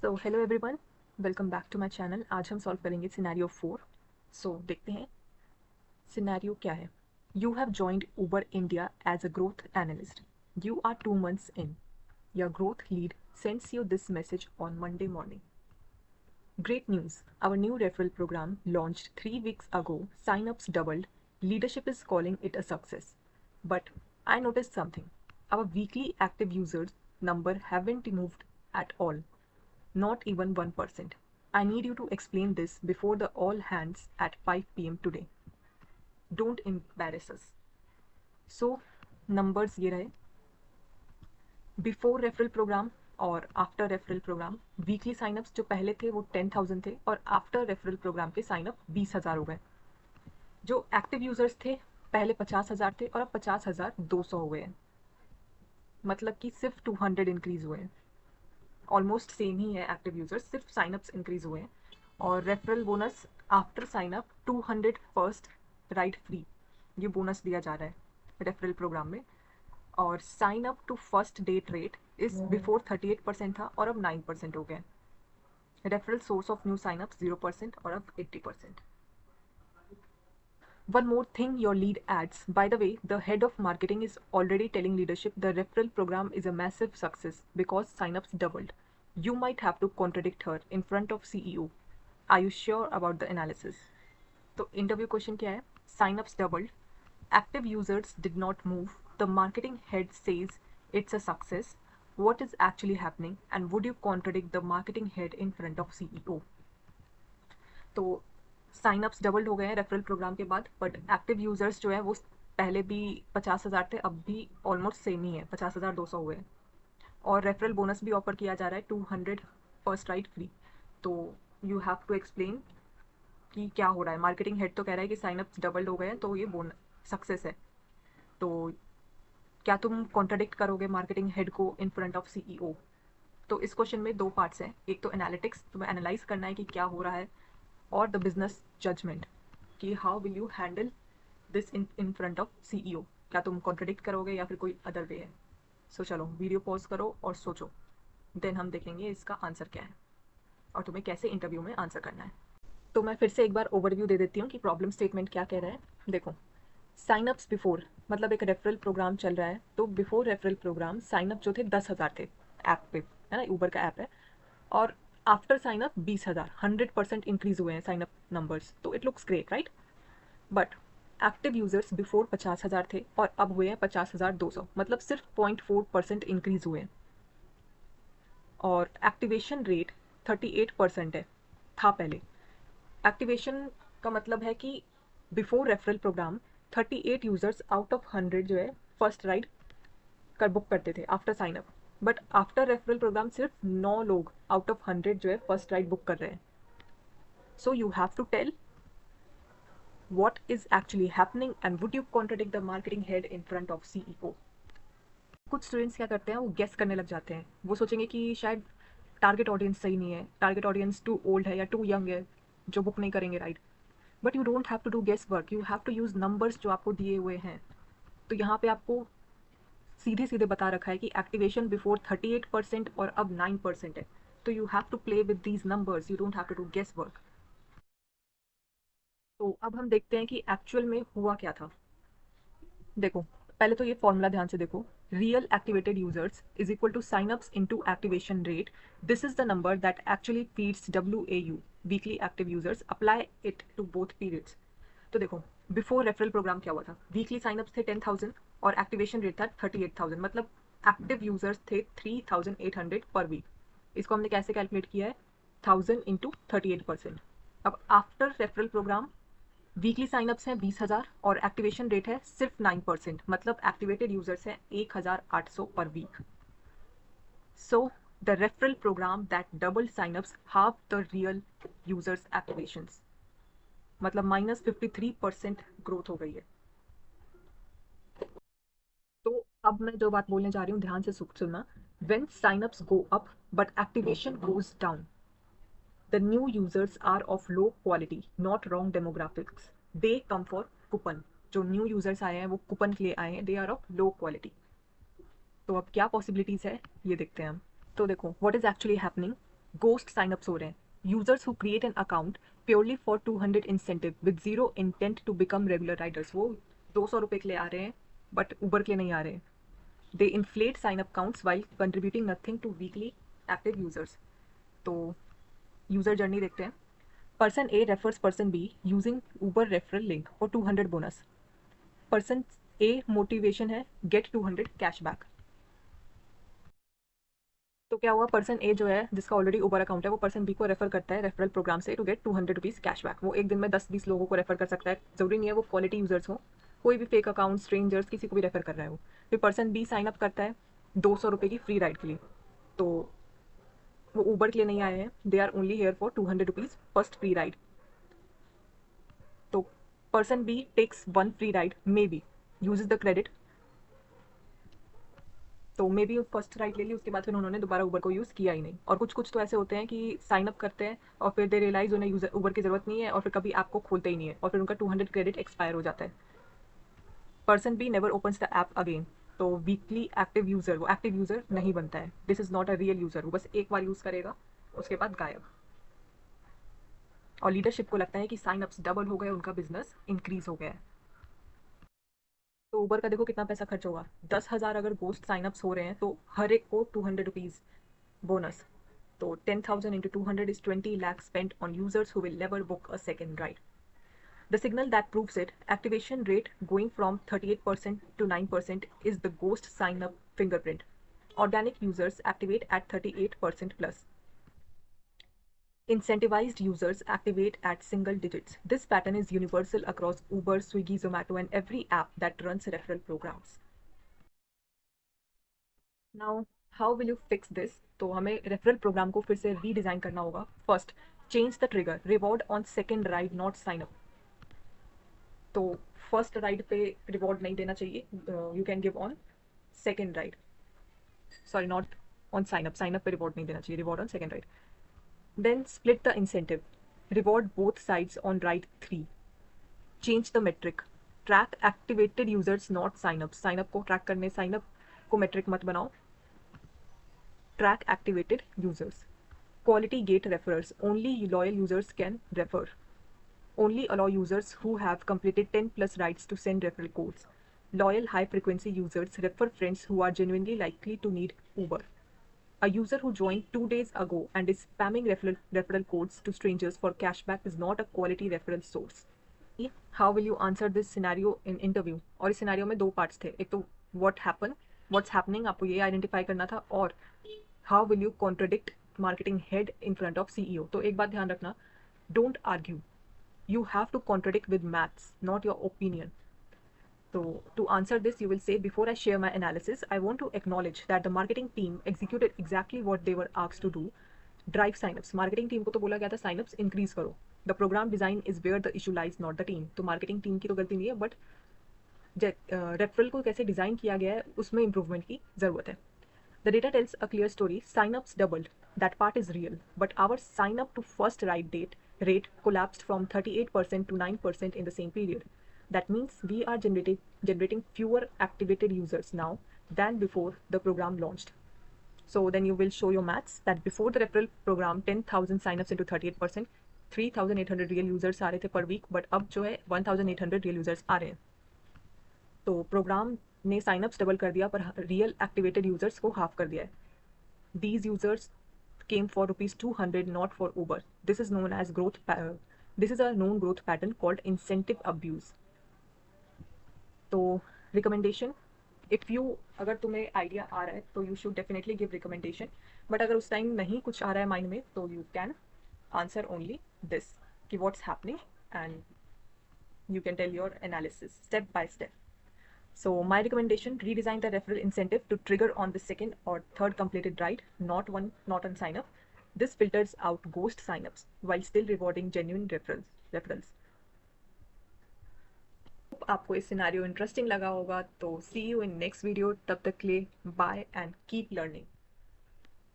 So hello everyone, welcome back to my channel. आज हम solve करेंगे सिनेरियो 4। सो देखते हैं सिनेरियो क्या है। You have joined Uber India as a growth analyst. You are 2 months in. Your growth lead sends you this message on Monday morning. Great news! Our new referral program launched 3 weeks ago. Sign-ups doubled. Leadership is calling it a success. But I noticed something. Our weekly active users number haven't moved at all. Not even 1%. I need you to explain this before the all hands at 5 p.m. today. Don't embarrass us. So, numbers ये रहे before referral program और after referral program. Weekly signups जो पहले थे वो 10,000 थे और after referral program के साइनअप 20,000 हो गए। जो एक्टिव यूजर्स थे पहले 50,000 थे और अब 50,200 हो गए हैं। मतलब कि सिर्फ 200 इंक्रीज हुए हैं। ऑलमोस्ट सेम ही है एक्टिव यूजर्स, सिर्फ साइनअप्स इंक्रीज हुए हैं। और referral bonus after signup 200 first ride free, ये बोनस दिया जा रहा है रेफरल प्रोग्राम में। और sign up to first date rate is before 38% था और अब 9% हो गया। Referral source of new sign up 0% और अब 80%। One more thing your lead adds. By the way, the head of marketing is already telling leadership the referral program is a massive success because signups doubled. You might have to contradict her in front of CEO. Are you sure about the analysis? तो interview question क्या है? Signups doubled. Active users did not move. The marketing head says it's a success. What is actually happening? And would you contradict the marketing head in front of CEO? तो synapses doubled हो गए हैं referral program के बाद, but active users जो है वो पहले भी 50,000 थे, अब भी ऑलमोस्ट सेम ही है, 50,200 हुए हैं। और रेफरल बोनस भी ऑफर किया जा रहा है 200 फर्स्ट राइड फ्री। तो यू हैव टू एक्सप्लेन कि क्या हो रहा है। मार्केटिंग हेड तो कह रहा है कि साइनअप्स डबल्ड हो गए हैं तो ये बोनस सक्सेस है। तो क्या तुम कॉन्ट्राडिक्ट करोगे मार्केटिंग हेड को इन फ्रंट ऑफ सीईओ? तो इस क्वेश्चन में दो पार्ट्स हैं। एक तो एनालिटिक्स, तुम्हें एनालाइज करना है कि क्या हो रहा है, और द बिजनेस जजमेंट कि how will you handle this in front of CEO. क्या तुम कॉन्ट्रडिक्ट करोगे या फिर कोई अदर वे है? सो चलो वीडियो पॉज करो और सोचो, देन हम देखेंगे इसका आंसर क्या है और तुम्हें कैसे इंटरव्यू में आंसर करना है। तो मैं फिर से एक बार ओवरव्यू दे देती हूँ कि प्रॉब्लम स्टेटमेंट क्या कह रहा है। देखो, साइनअप्स बिफोर मतलब एक रेफरल प्रोग्राम चल रहा है, तो बिफोर रेफरल प्रोग्राम साइनअप जो थे 10,000 थे ऐप पे, है ना, ऊबर का ऐप है। और आफ्टर साइनअप 20,000, 100% इंक्रीज हुए हैं साइनअप नंबर्स, तो it looks great, right? But active users before 50,000 थे और अब हुए हैं 50,200, मतलब सिर्फ 0.4% इंक्रीज हुए हैं। और एक्टिवेशन रेट 38% है, था पहले। एक्टिवेशन का मतलब है कि before referral program 38 users out of 100 जो है फर्स्ट राइड कर बुक करते थे after sign up. But after referral program सिर्फ 9 लोग आउट ऑफ 100 जो है फर्स्ट राइड बुक कर रहे हैं। So you have to tell what is actually happening and would you contradict the marketing head in front of CEO? कुछ students क्या करते हैं, वो गेस करने लग जाते हैं। वो सोचेंगे कि शायद टारगेट ऑडियंस सही नहीं है, टारगेट ऑडियंस टू ओल्ड है या टू यंग है जो बुक नहीं करेंगे, right? But you don't have to do guess work, you have to use numbers जो आपको दिए हुए हैं। तो यहाँ पे आपको सीधे सीधे बता रखा है कि एक्टिवेशन बिफोर 38% और अब 9% है। तो you have to play with these numbers, you don't have to do guess work. तो अब हम देखते हैं कि एक्चुअल में हुआ क्या था। देखो, पहले तो ये फॉर्मूला ध्यान से देखो। Real activated users is equal to signups into activation rate. This is the number that actually feeds WAU, weekly active users. Apply it to both periods. तो देखो, बिफोर रेफरल प्रोग्राम क्या हुआ था? वीकली साइनअप्स थे 10,000 और activation rate था 38,000, मतलब active users थे 3,800 पर वीक। इसको हमने कैसे कैलकुलेट किया है? 1000 इंटू 38%। अब after referral program weekly signups हैं 20,000 और एक्टिवेशन रेट है सिर्फ 9%, मतलब एक्टिवेटेड यूजर्स हैं 1,800 per week. So the referral program that double signups half the real users activations, मतलब -53% ग्रोथ हो गई है। तो अब मैं जो बात बोलने जा रही हूँ ध्यान से सुनना। When synapses go up but activation goes down, the new users are of low quality, not wrong demographics. They come for coupon. जो न्यू यूजर्स आए हैं वो कूपन के लिए आए हैं, they are of low quality. तो अब क्या पॉसिबिलिटीज है ये देखते हैं हम। तो देखो, what is actually happening. Ghost signups हो रहे हैं. Users who create an account purely for 200 incentive with zero intent to become regular riders. वो 200 रुपए के लिए आ रहे हैं बट उबर के लिए नहीं आ रहे हैं. They inflate sign up counts while contributing nothing to weekly active users. तो यूजर जर्नी देखते हैं. Person A refers person B using Uber referral link for 200 bonus. Person A motivation है get 200 cashback. तो क्या हुआ, पर्सन ए जो है जिसका ऑलरेडी उबर अकाउंट है वो पर्सन बी को रेफर करता है रेफरल प्रोग्राम से टू गेट 200 रुपीज़ कैशबैक. वो एक दिन में 10-20 लोगों को रेफर कर सकता है. जरूरी नहीं है वो क्वालिटी यूजर्स हो, कोई भी फेक अकाउंट, स्ट्रेंजर्स, किसी को भी रेफर कर रहा है वो. फिर पर्सन बी साइन अप करता है 200 रुपये की फ्री राइड के लिए. तो वो उबर के लिए नहीं आए हैं, they are only here for 200 rupees first free ride. तो person B takes one free ride, maybe uses the credit. तो मे बी फर्स्ट राइड ले ली, उसके बाद फिर उन्होंने दोबारा उबर को यूज़ किया ही नहीं. और कुछ कुछ तो ऐसे होते हैं कि साइन अप करते हैं और फिर दे रियलाइज उन्हें यूजर उबर की ज़रूरत नहीं है और फिर कभी ऐप को खोलते ही नहीं है और फिर उनका 200 क्रेडिट एक्सपायर हो जाता है. Person be never opens the app again. तो वीकली एक्टिव यूज़र वो एक्टिव यूज़र नहीं बनता है. This is not a real user. वो बस एक बार यूज़ करेगा उसके बाद गायब. और लीडरशिप को लगता है कि साइन अप्स डबल हो गए, उनका बिजनेस इंक्रीज हो गया है. तो उबर का देखो कितना पैसा खर्च होगा. 10,000 अगर गोस्ट साइनअप्स हो रहे हैं तो हर एक को 200 रुपीज़ बोनस. तो 10,000 into 200 is 20 lakhs spent on users who will never book a second ride. The signal that proves it, activation rate going from 38% to 9% is the ghost sign up fingerprint. Organic users activate at 38% plus. Incentivized users activate at single digits. This pattern is universal across Uber, Swiggy, Zomato, and every app that runs referral programs. Now, how will you fix this? तो हमें referral programme को फिर से redesign करना होगा. First, change the trigger, reward on second ride not sign up. तो first ride पे reward नहीं देना चाहिए. You can give on second ride, sorry not on sign up पे रिवॉर्ड नहीं देना चाहिए, reward on second ride. Then split the incentive, reward both sides on ride 3. Change the metric, track activated users not sign up को track करने sign up को metric मत बनाओ. Track activated users. Quality gate referrers. Only loyal users can refer. Only allow users who have completed 10 plus rides to send referral codes. Loyal high frequency users refer friends who are genuinely likely to need Uber. A user who joined 2 days ago and is spamming referral codes to strangers for cashback is not a quality referral source. How will you answer this scenario in interview? और इस scenario में दो parts थे. एक तो what happened, what's happening, आपको ये identify करना था. और how will you contradict marketing head in front of CEO. तो एक बात ध्यान रखना, don't argue. You have to contradict with maths, not your opinion. So to answer this, you will say, before I share my analysis, I want to acknowledge that the marketing team executed exactly what they were asked to do. Drive signups. Marketing team को तो बोला गया था signups increase करो. The program design is where the issue lies, not the team. तो marketing team की तो गलती नहीं है, but रेफरल को कैसे डिज़ाइन किया गया है उसमें इम्प्रूवमेंट की ज़रूरत है. The data tells a clear story. Signups doubled. That part is real. But our sign up to first ride date rate collapsed from 38% to 9% in the same period. That means we are generating fewer activated users now than before the program launched. So then you will show your maths that before the referral program 10,000 signups into 38%, 3,800 real users आ रहे थे per week, but अब जो है 1,800 real users आ रहे हैं. तो programme ने synapses double कर दिया पर रियल एक्टिवेटेड यूजर्स को हाफ कर दिया है. These users came for ₹200 not for Uber. This is known as growth. This is a known growth pattern called incentive abuse. तो रिकमेंडेशन, इफ़ यू, अगर तुम्हें आइडिया आ रहा है तो you should definitely give recommendation. But अगर उस time नहीं कुछ आ रहा है माइंड में तो you can answer only this कि what's happening and you can tell your analysis step by step. So my recommendation, redesign the referral incentive to trigger on the second or third completed ride, not on sign up. This filters out ghost signups while still rewarding genuine referrals. आपको इस scenario interesting लगा होगा तो see you in next video. तब तक के लिए bye and keep learning.